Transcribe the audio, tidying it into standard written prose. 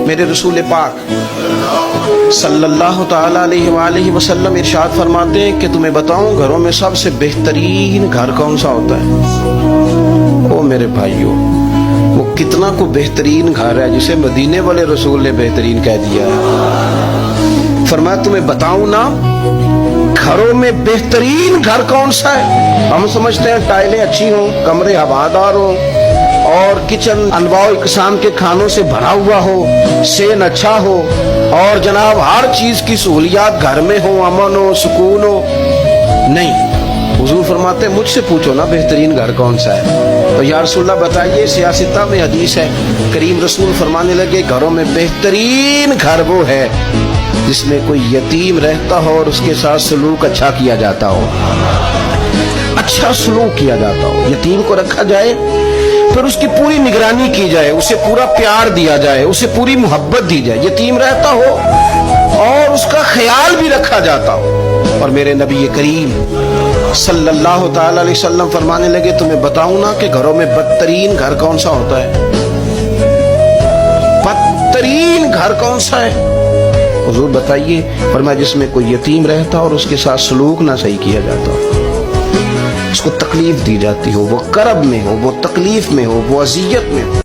میرے رسول پاک صلی اللہ تعالیٰ علیہ وآلہ وسلم ارشاد فرماتے ہیں کہ تمہیں بتاؤں گھروں میں سب سے بہترین گھر کون سا ہوتا ہے؟ او میرے بھائیوں، وہ کتنا کو بہترین گھر ہے جسے مدینے والے رسول نے بہترین کہہ دیا ہے۔ فرمایا تمہیں بتاؤں نا گھروں میں بہترین گھر کون سا ہے؟ ہم سمجھتے ہیں ٹائلیں اچھی ہوں، کمرے ہوادار ہوں اور کچن انواع و اقسام کے کھانوں سے بھرا ہوا ہو، سین اچھا ہو اور جناب ہر چیز کی سہولیات گھر میں ہو، امن ہو، سکون ہو۔ نہیں، حضور فرماتے ہیں مجھ سے پوچھو نا بہترین گھر کون سا ہے؟ تو یا رسول اللہ بتائیے، سیاستہ میں حدیث ہے، کریم رسول فرمانے لگے گھروں میں بہترین گھر وہ ہے جس میں کوئی یتیم رہتا ہو اور اس کے ساتھ سلوک اچھا کیا جاتا ہو، اچھا سلوک کیا جاتا ہو، یتیم کو رکھا جائے پھر اس کی پوری نگرانی کی جائے، اسے پورا پیار دیا جائے، اسے پوری محبت دی جائے، یتیم رہتا ہو اور اس کا خیال بھی رکھا جاتا ہو۔ اور میرے نبی کریم صلی اللہ تعالی علیہ وسلم فرمانے لگے تمہیں بتاؤں نا کہ گھروں میں بدترین گھر کون سا ہوتا ہے؟ بدترین گھر کون سا ہے؟ حضور بتائیے، فرمایا جس میں کوئی یتیم رہتا اور اس کے ساتھ سلوک نہ صحیح کیا جاتا ہو، اس کو تکلیف دی جاتی ہو، وہ کرب میں ہو، وہ تکلیف میں ہو، وہ اذیت میں ہو۔